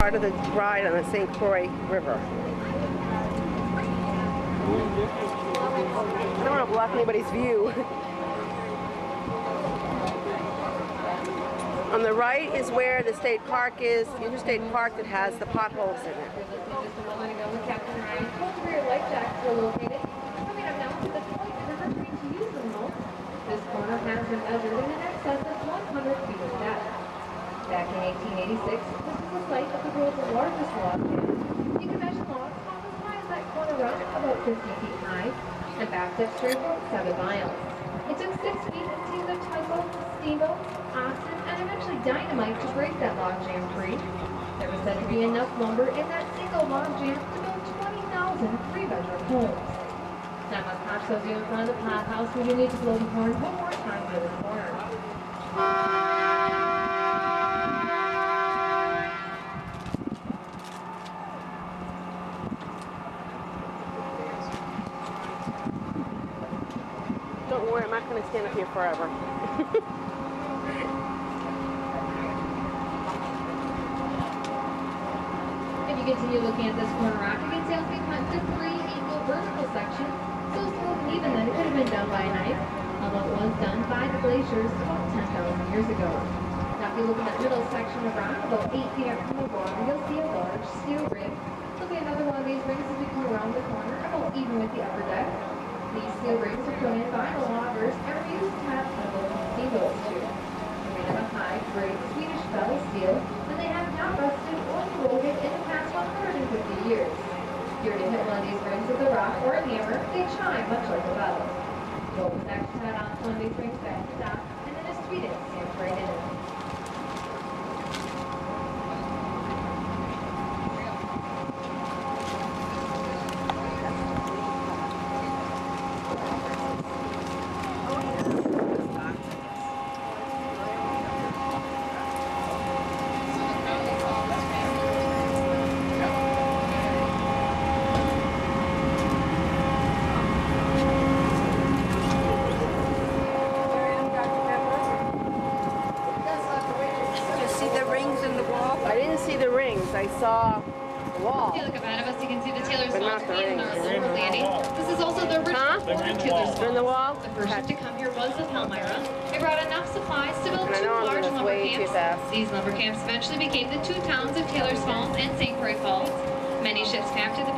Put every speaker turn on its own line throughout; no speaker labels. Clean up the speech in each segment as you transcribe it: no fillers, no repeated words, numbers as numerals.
Part of the ride on the St. Croix River. I don't want to block anybody's view. On the right is where the state park is, the interstate park that has the potholes in it.
This corner has been measured in excess of 100 feet of depth. Back in 1886, this was the site of the world's largest log jam. You can measure logs from as high as that corner rock, about 50 feet high, and backed up straight for 7 miles. It took 6 weeks to teams of tugboats, steamboats, oxen, and eventually dynamite to break that log jam free. There was said to be enough lumber in that single log jam to build 20,000 three-bedroom homes. Now must patch those you in front of the pot house where you need to blow the horn one more time for the corner.
Don't worry, I'm not going to stand up here forever.
If you continue looking at this corner rock, you can see it's been cut into 3 equal vertical sections, so smooth and even that it could have been done by a knife, although it was done by the glaciers about 10,000 years ago. Now if you look at that middle section of rock, about 8 feet up from the water, you'll see a large steel ring. There'll be another one of these rings as we come around the corner, about even with the upper deck. These steel rings are put in by the loggers and are used to have tugboats and steamboats too. They're made of a high-grade Swedish bell steel, and they have not rusted or corroded in the past 150 years. If you were to hit one of these rings with a rock or a hammer, they chime much like a bell. Bolt was actually tied onto one of these rings back to dock, and then a tweeted stamped right in it.
I saw the wall.
If you look up ahead of us, you can see the Taylor's
But
Falls
not the
and
rings.
the Lower Landing. This is also the original Taylor's
They're in the wall?
The first ship to come here was the Palmyra. They brought enough supplies to build
And I
2
know I'm
large
going
lumber
way too
camps.
fast.
These lumber camps eventually became the 2 towns of Taylor's Falls and St. Croix Falls. Many ships came to the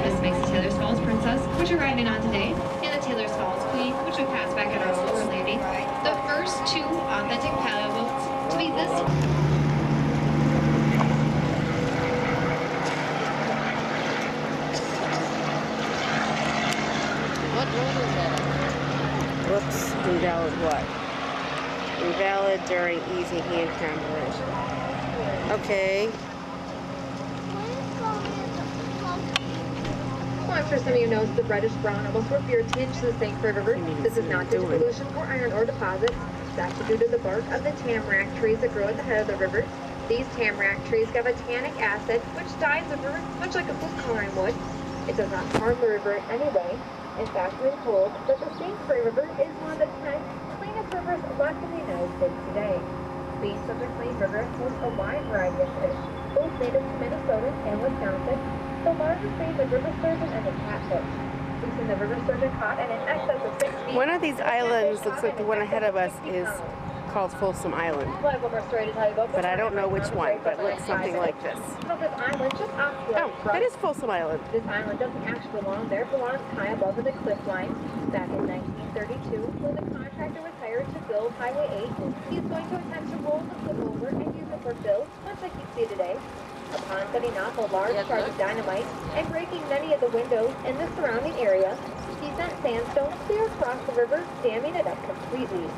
This makes the Taylor's Falls Princess, which we're riding on today, and the Taylor's Falls Queen, which we passed back at our Lower Landing, the first 2 authentic paddle boats to be this.
Whoops, invalid what? Invalid during easy hand comprehension. Okay.
Well, I'm sure some of you know the reddish brown, almost beer tinge to the St. Croix River. This is not due to pollution or iron ore deposits. It's actually due to the bark of the tamarack trees that grow at the head of the river. These tamarack trees give a tannic acid, which dyes the river much like a food coloring would. It does not harm the river in any way. In fact, we're told that the St. Croix River is one of the 10 cleanest rivers left in the United States today. Being such a clean river hosts a wide variety of fish, both native to Minnesota and Wisconsin. The largest being the river sturgeon and the catfish. We've seen the river sturgeon caught in excess of 6 feet.
One of these islands looks like the one ahead of us is called Folsom Island.
Well, I have one more story to tell you about.
But I don't know which one, but it looks something like this.
So this island just off the
Oh, that is Folsom Island.
This island doesn't actually belong there. It belongs high above the cliff line. Back in 1932, when the contractor was hired to build Highway 8, he was going to attempt to roll the cliff over and use it for fill, much like you see today. Upon setting off a large charge of dynamite and breaking many of the windows in the surrounding area, he sent sandstone clear across the river, damming it up completely.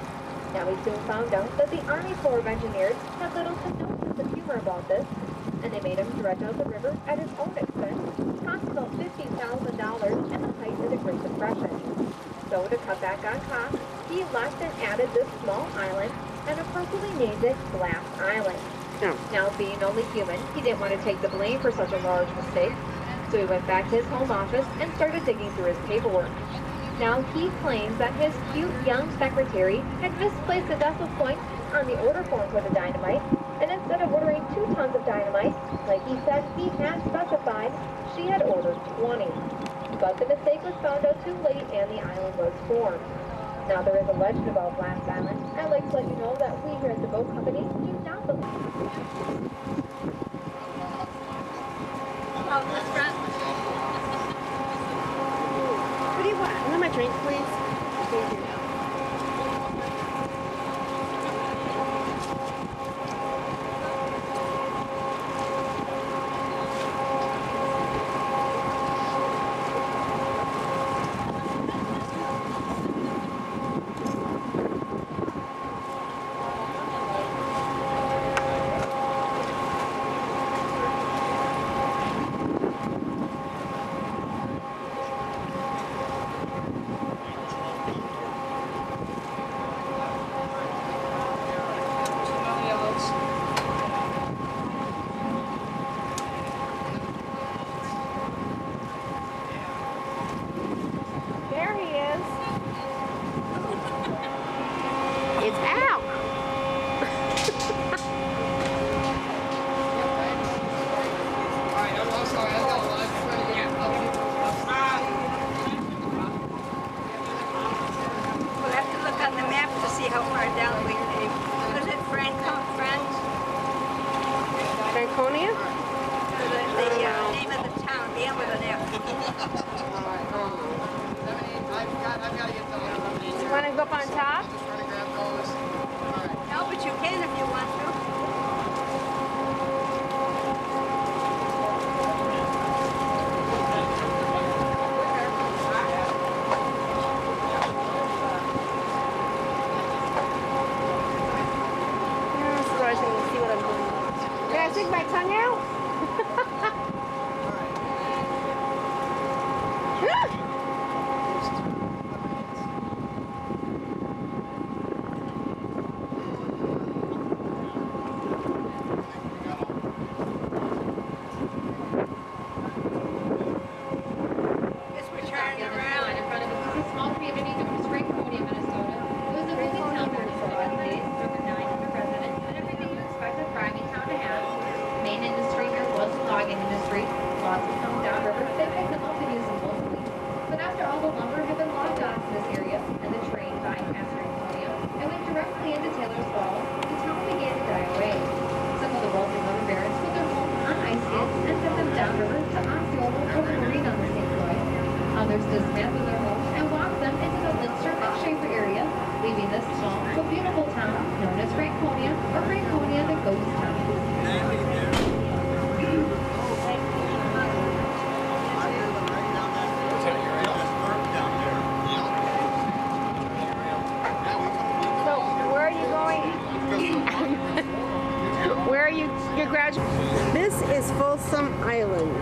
Now we soon found out that the Army Corps of Engineers had little to no sense of humor about this, and they made him dredge out the river at his own expense, costing about $15,000 in the height of the Great Depression. So to cut back on costs, he left and added this small island and appropriately named it Glass Island. Now, being only human, he didn't want to take the blame for such a large mistake, so he went back to his home office and started digging through his paperwork. Now, he claims that his cute young secretary had misplaced the decimal point on the order form for the dynamite, And instead of ordering 2 tons of dynamite, like he said he had specified, she had ordered 20. But the mistake was found out too late and the island was formed. Now there is a legend about Glass Island. I'd like to let you know that we here at the boat company do not believe.
Oh, the front. What do you want? Want my drink, please? Thank you. There he is. It's out. We'll have to look on the map to see how far down we came. Was it Franconia? The name of the town, began with an F. You want to go up on top? No, but you can if you want to. So I can see what I'm doing. Did I stick my tongue out?
Others dismantle their homes and walk them into the Leinster and Schaefer area, leaving this small but beautiful town known as Franconia or Franconia the Ghost Town.
So, where are you going? Where are you? You're graduating? This is Folsom Island.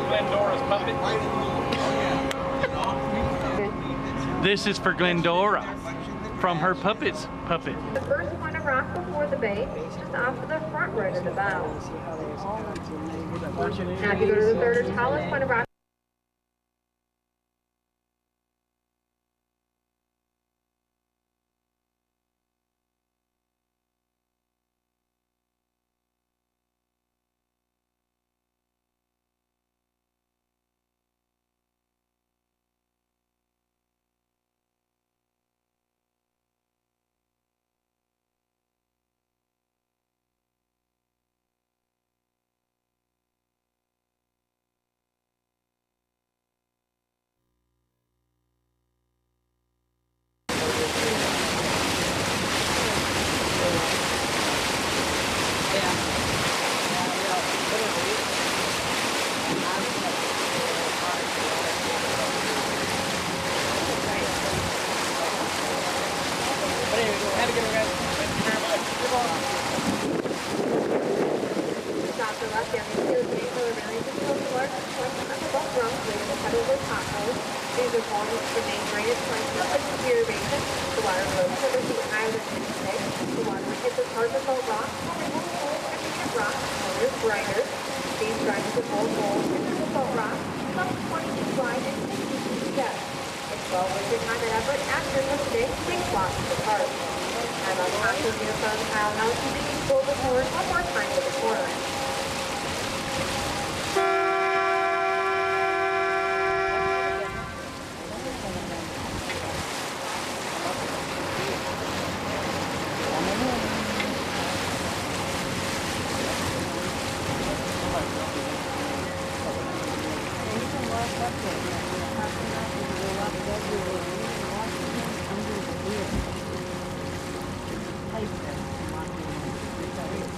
Glendora's puppet. This is for Glendora from her puppet's puppet.
The first point of rock before the bay, just off to the front right of the bow. Now if you go to the third or tallest point of rock, potholes. These are formed from the main drainage points of the Superior Basin. The water flows over the island in the bay. The water hits the hard basalt rock, removes holes and weakened rock, known as grinders. These grinders are both holes in the basalt rock, some 20 feet wide and 60 feet depth. It's well worth your time and effort after the day to take walks to the park. I'm on top of your phone pile now to make you pull the horn one more time with the corner.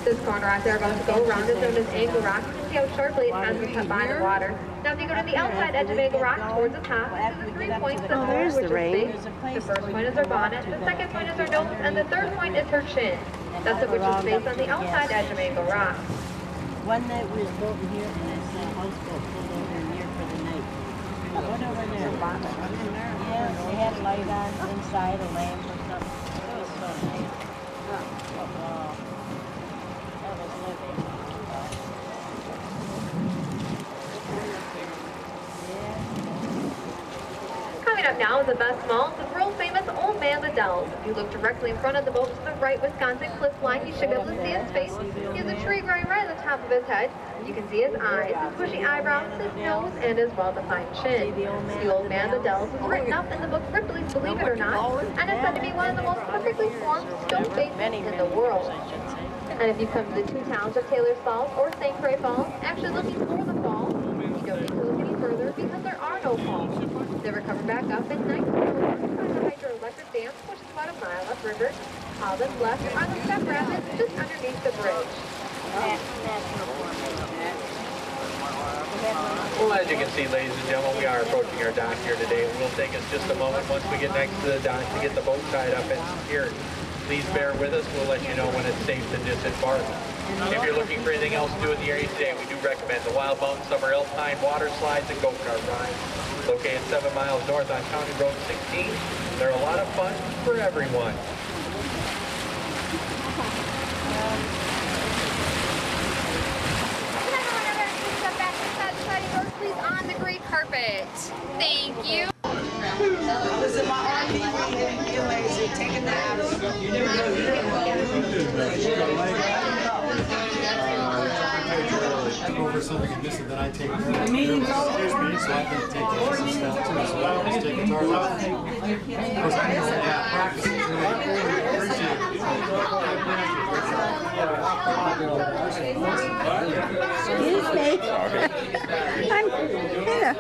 This corner rock they're about to go around is known as Angle Rock. You can see how sharply it has been cut by the water. Now if you go to the outside edge of Angle Rock towards the top, this is 3 points that hold, which is space. The first point is her bonnet, the second point is her nose, and the third point is her chin. That's the which is space on the outside edge of Angle Rock.
One night we was boating here and I saw a houseboat pulled over in here for the night. What over there? Yeah, they had a light on inside, a lamp or something. It was so nice. That was living.
Coming up now is the best mall, the world famous Old Man the Dells. If you look directly in front of the boat to the right Wisconsin cliff line, you should be able to see his face. He has a tree growing right at the top of his head. You can see his eyes, his bushy eyebrows, his nose, and his well-defined chin. The Old Man the Dells was written up in the book Ripley's Believe It or Not, and is said to be one of the most perfectly formed stone faces in the world. And if you come to the two towns of Taylor's Falls or St. Croix Falls, actually looking for the falls, you don't need to look any further because there are no falls. They were covered back up in 1904 by the hydroelectric dam, which is about a mile upriver. All that's left are the step rapids just underneath the bridge.
Well, as you can see, ladies and gentlemen, we are approaching our dock here today. It will take us just a moment once we get next to the dock to get the boat tied up and secured. Please bear with us. We'll let you know when it's safe to disembark. If you're looking for anything else to do in the area today, we do recommend the Wild Mountain Summer Alpine water slides and go-kart rides. Located 7 miles north on County Road 16, they're a lot of fun for everyone.
Please on the gray carpet. Thank you.
Was it my RV when you didn't feel lazy? Take a nap.
Over something and miss it, then I take care of it. Excuse me, so I can take care of this stuff too. So I always take a guitar out. Of course, I know that practice is really appreciate
Excuse me. I'm here.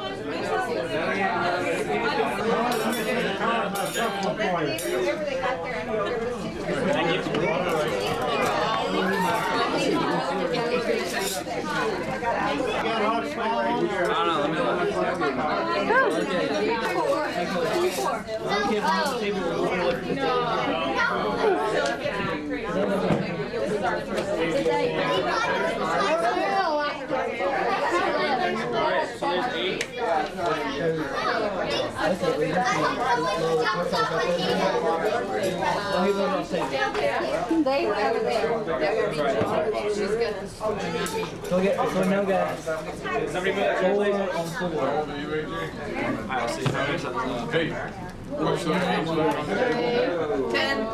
They were over there.
Go get go now, guys.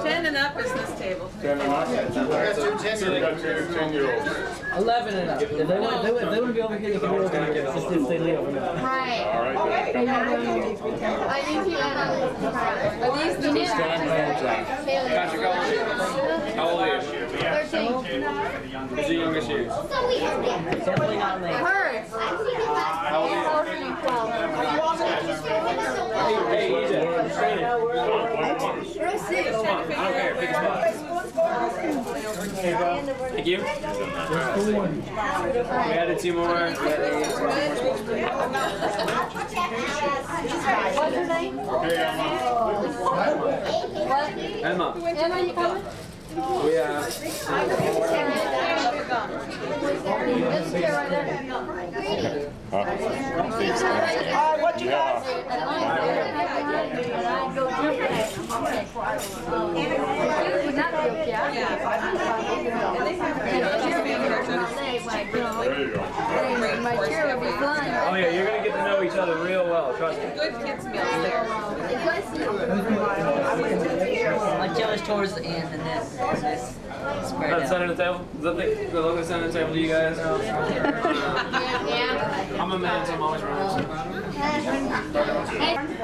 Ten and up is this table.
10 and up. So we got two 10-year-olds.
11 and up. If they want to be over here, they can be over here. Just if they leave.
Right.
All right.
I think you are these the new
How old are you?
13.
Who's the youngest you?
Something on there.
Her.
How old are you?
12.
Hey, EJ, straight in. Come on, I don't care. Pick a spot. Thank you. We added 2 more.
What's her name?
Emma.
Emma, you coming?
What you got?
Would not be okay. My chair would be flying.
Oh yeah, you're gonna get to know each other real well. Trust me.
Good kids meals there.
Until it's towards the end and then this spread
At the
out.
center of the table? Is that the look at the center of the table? Do you guys know? I'm a man, so I'm always running.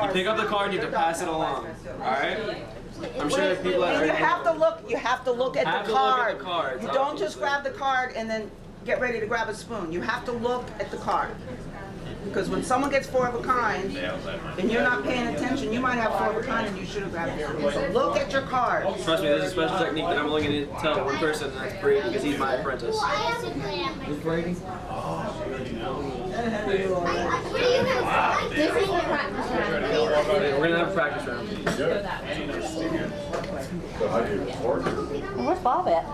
You pick up the card, you have to pass it along. Alright? I'm sure there's people that are.
You have to look at
Have
the
to look at
card.
the cards,
You don't just
obviously.
grab the card and then get ready to grab a spoon. You have to look at the card. Because when someone gets 4 of a kind and you're not paying attention, you might have 4 of a kind and you should have grabbed it. So look at your card.
Trust me, there's a special technique that I'm looking to tell one person, and that's Brady, because he's my apprentice.
Who's Brady?
We're gonna have a practice round.
Where's Bob at?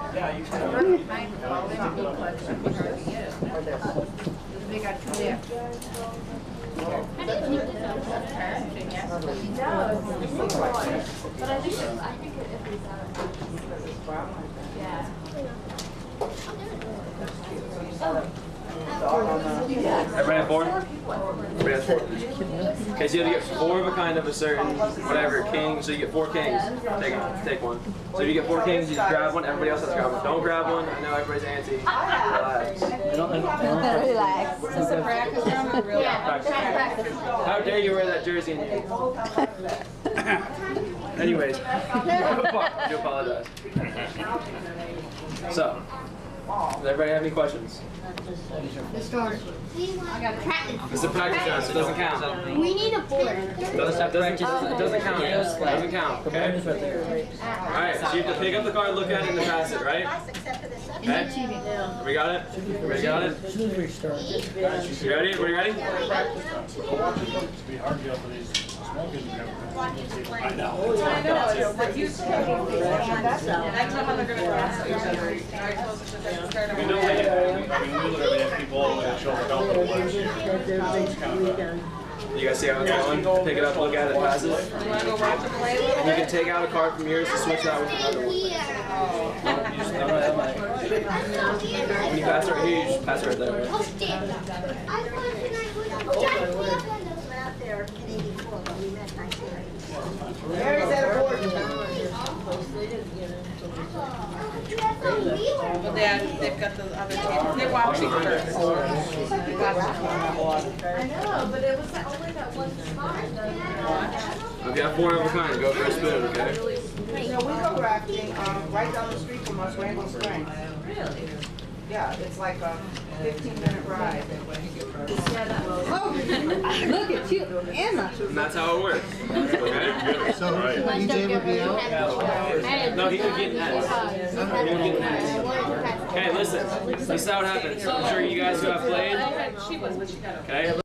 They got 2 there.
Everybody have 4? Everybody has 4. Okay, so you have to get 4 of a kind of a certain, whatever, king, so you get 4 kings. Take one. So if you get 4 kings, you just grab one, everybody else has to grab one. Don't grab one, I know everybody's antsy. Relax.
Relax.
Is this a practice round or real?
Practice. How dare you wear that jersey in you? Anyways, I do apologize. So, does everybody have any questions?
The store.
It's a practice round, so it doesn't count.
We need a board.
It doesn't count. It doesn't count. Okay. All right. So you have to pick up the card, look at it, and then pass it. Right? Okay. We got it. Everybody got it. You ready? Everybody ready?
I know.
But you next time they're gonna cross each other. I told them that that's start
We know we literally have people that show up out there.
You guys see how it's going? Pick it up, look at it, pass it.
You wanna go watch them play a little
And you can take out a card from yours to switch that with another one. When you pass it right here, you just pass it right there. Right?
Mary's at a board.
But they've got the other table. They're watching first.
I know, but it was only that one spot.
If you have 4 of a kind, go for a spoon, okay?
So we go rafting right down the street from us, Rainbow Springs. Really? Yeah, it's like a 15-minute ride.
Look at you, Emma.
And that's how it works. Okay?
So, EJ would be out?
No, he would get next. He would get next. Okay, listen. This is how it happens. I'm sure you guys who have played.
She was, but she got
Okay?